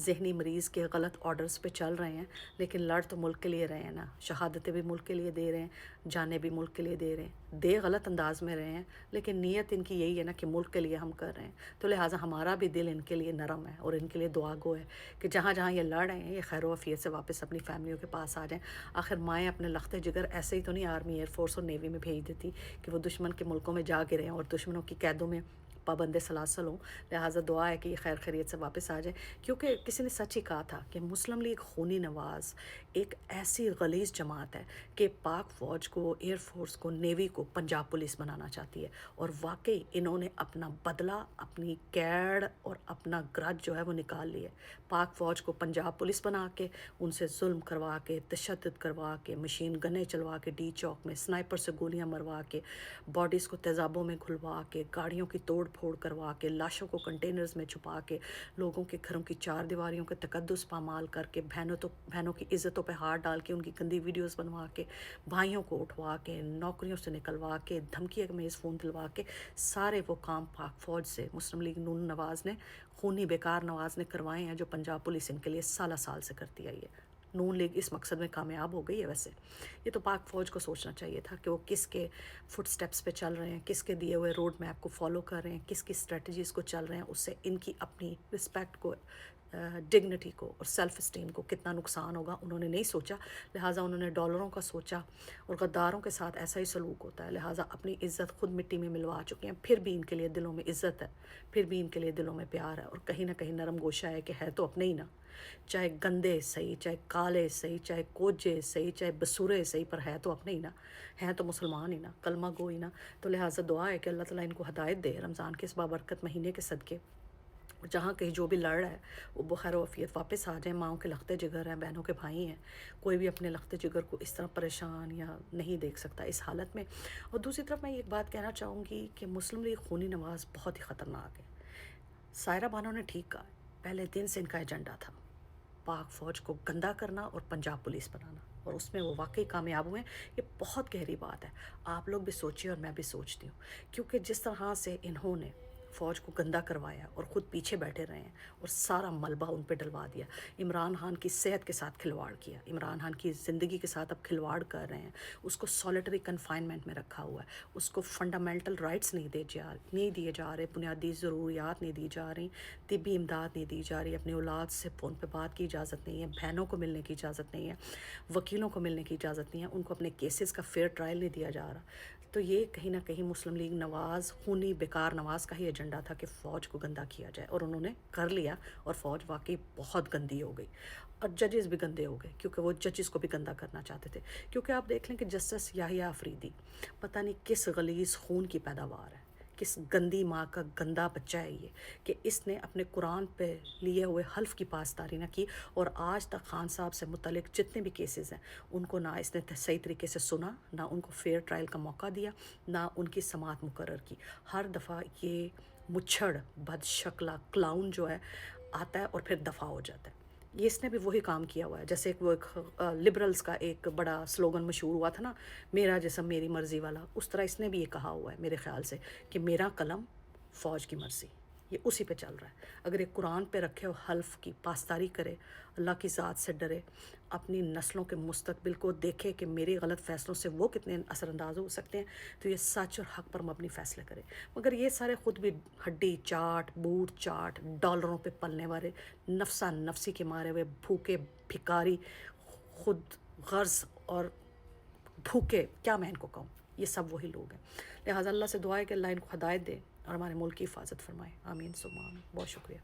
ذہنی مریض کے غلط آرڈرز پہ چل رہے ہیں، لیکن لڑ تو ملک کے لیے رہے ہیں نا، شہادتیں بھی ملک کے لیے دے رہے ہیں، جانیں بھی ملک کے لیے دے رہے ہیں، دے غلط انداز میں رہے ہیں، لیکن نیت ان کی یہی ہے نا کہ ملک کے لیے ہم کر رہے ہیں، تو لہٰذا ہمارا بھی دل ان کے لیے نرم ہے اور ان کے لیے دعا گو ہے کہ جہاں جہاں یہ لڑ رہے ہیں یہ خیر و عافیت سے واپس اپنی فیملیوں کے پاس آ جائیں۔ آخر مائیں اپنے لخت جگر ایسے ہی تو نہیں آرمی ایئر فورس اور نیوی میں بھیج دیتی کہ وہ دشمن کے ملکوں میں جا گریں اور دشمنوں کی قیدوں میں پابند سلاسل ہوں۔ لہٰذا دعا ہے کہ یہ خیر خیریت سے واپس آ جائے، کیونکہ کسی نے سچ ہی کہا تھا کہ مسلم لیگ خونی نواز ایک ایسی غلیظ جماعت ہے کہ پاک فوج کو، ایئر فورس کو، نیوی کو پنجاب پولیس بنانا چاہتی ہے، اور واقعی انہوں نے اپنا بدلہ، اپنی کیڑ اور اپنا گرج جو ہے وہ نکال لیا ہے۔ پاک فوج کو پنجاب پولیس بنا کے، ان سے ظلم کروا کے، تشدد کروا کے، مشین گنیں چلوا کے، ڈی چوک میں سنائپر سے گولیاں مروا کے، باڈیز کو تیزابوں میں گھلوا کے، گاڑیوں کی توڑ پھوڑ کروا کے، لاشوں کو کنٹینرز میں چھپا کے، لوگوں کے گھروں کی چار دیواریوں کے تقدس پامال کر کے، بہنوں کی عزتوں پہ ہاتھ ڈال کے، ان کی گندی ویڈیوز بنوا کے، بھائیوں کو اٹھوا کے، نوکریوں سے نکلوا کے، دھمکی امیز فون دلوا کے، سارے وہ کام پاک فوج سے مسلم لیگ نون نواز نے، خونی بیکار نواز نے کروائے ہیں، جو پنجاب پولیس ان کے لیے سالہ سال سے کرتی آئی ہے۔ نون لیگ اس مقصد میں کامیاب ہو گئی ہے۔ ویسے یہ تو پاک فوج کو سوچنا چاہیے تھا کہ وہ کس کے فٹ سٹیپس پہ چل رہے ہیں، کس کے دیے ہوئے روڈ میپ کو فالو کر رہے ہیں، کس کی اسٹریٹجیز کو چل رہے ہیں، اس سے ان کی اپنی رسپیکٹ کو، ڈگنیٹی کو اور سیلف اسٹیم کو کتنا نقصان ہوگا انہوں نے نہیں سوچا۔ لہٰذا انہوں نے ڈالروں کا سوچا، اور غداروں کے ساتھ ایسا ہی سلوک ہوتا ہے، لہٰذا اپنی عزت خود مٹی میں ملوا چکے ہیں۔ پھر بھی ان کے لیے دلوں میں عزت ہے، پھر بھی ان کے لیے دلوں میں پیار ہے، اور کہیں نہ کہیں نرم گوشہ ہے کہ ہے تو اپنے ہی نا، چاہے گندے صحیح، چاہے کالے صحیح، چاہے کوجے صحیح، چاہے بسورے صحیح، پر ہے تو اپنے ہی نا، ہیں تو مسلمان ہی نا، کلمہ گو ہی نا۔ تو لہٰذا دعا ہے کہ اللہ تعالیٰ ان کو ہدایت دے رمضان کے اس بابرکت مہینے کے صدقے، جہاں کہیں جو بھی لڑ رہا ہے وہ بخیر و عافیت واپس آ جائیں۔ ماؤں کے لختے جگر ہیں، بہنوں کے بھائی ہیں، کوئی بھی اپنے لختے جگر کو اس طرح پریشان یا نہیں دیکھ سکتا اس حالت میں۔ اور دوسری طرف میں ایک بات کہنا چاہوں گی کہ مسلم لیگ خونی نواز بہت ہی خطرناک ہے۔ سائرہ بانو نے ٹھیک کہا، پہلے دن سے ان کا ایجنڈا تھا پاک فوج کو گندا کرنا اور پنجاب پولیس بنانا، اور اس میں وہ واقعی کامیاب ہوئے ہیں۔ یہ بہت گہری بات ہے، آپ لوگ بھی سوچیے اور میں بھی سوچتی ہوں، کیونکہ جس طرح سے انہوں نے فوج کو گندا کروایا اور خود پیچھے بیٹھے رہے ہیں اور سارا ملبہ ان پہ ڈلوا دیا، عمران خان کی صحت کے ساتھ کھلواڑ کیا، عمران خان کی زندگی کے ساتھ اب کھلواڑ کر رہے ہیں، اس کو سولیٹری کنفائنمنٹ میں رکھا ہوا ہے، اس کو فنڈامنٹل رائٹس نہیں دیے جا رہے، بنیادی ضروریات نہیں دی جا رہی، طبی امداد نہیں دی جا رہی، اپنی اولاد سے فون پہ بات کی اجازت نہیں ہے، بہنوں کو ملنے کی اجازت نہیں ہے، وکیلوں کو ملنے کی اجازت نہیں ہے، ان کو اپنے کیسز کا فیئر ٹرائل نہیں دیا جا رہا۔ تو یہ کہیں نہ کہیں مسلم لیگ نواز، خونی بیکار نواز کا ہی ایجنڈا تھا کہ فوج کو گندا کیا جائے، اور انہوں نے کر لیا، اور فوج واقعی بہت گندی ہو گئی، اور ججز بھی گندے ہو گئے، کیونکہ وہ ججز کو بھی گندا کرنا چاہتے تھے۔ کیونکہ آپ دیکھ لیں کہ جسٹس یحییٰ آفریدی پتہ نہیں کس غلیظ خون کی پیداوار ہے، کس گندی ماں کا گندا بچہ ہے یہ، کہ اس نے اپنے قرآن پہ لیے ہوئے حلف کی پاسداری نہ کی، اور آج تک خان صاحب سے متعلق جتنے بھی کیسز ہیں ان کو نہ اس نے صحیح طریقے سے سنا، نہ ان کو فیئر ٹرائل کا موقع دیا، نہ ان کی سماعت مقرر کی۔ ہر دفعہ یہ مچھڑ بد شکلہ کلاؤن جو ہے آتا ہے اور پھر دفاع ہو جاتا ہے۔ یہ اس نے بھی وہی کام کیا ہوا ہے، جیسے ایک لبرلز کا ایک بڑا سلوگن مشہور ہوا تھا نا، میرا جسم میری مرضی والا، اس طرح اس نے بھی یہ کہا ہوا ہے میرے خیال سے کہ میرا قلم فوج کی مرضی، یہ اسی پہ چل رہا ہے۔ اگر ایک قرآن پہ رکھے اور حلف کی پاسداری کرے، اللہ کی ذات سے ڈرے، اپنی نسلوں کے مستقبل کو دیکھے کہ میرے غلط فیصلوں سے وہ کتنے اثر انداز ہو سکتے ہیں، تو یہ سچ اور حق پر مبنی فیصلے کرے۔ مگر یہ سارے خود بھی ہڈی چاٹ، بوٹ چاٹ، ڈالروں پہ پلنے والے، نفسا نفسی کے مارے ہوئے بھوکے بھکاری، خود غرض اور بھوکے، کیا میں ان کو کہوں، یہ سب وہی لوگ ہیں۔ لہٰذا اللہ سے دعا ہے کہ اللہ ان کو ہدایت دے اور ہمارے ملک کی حفاظت فرمائے، آمین ثم آمین۔ بہت شکریہ۔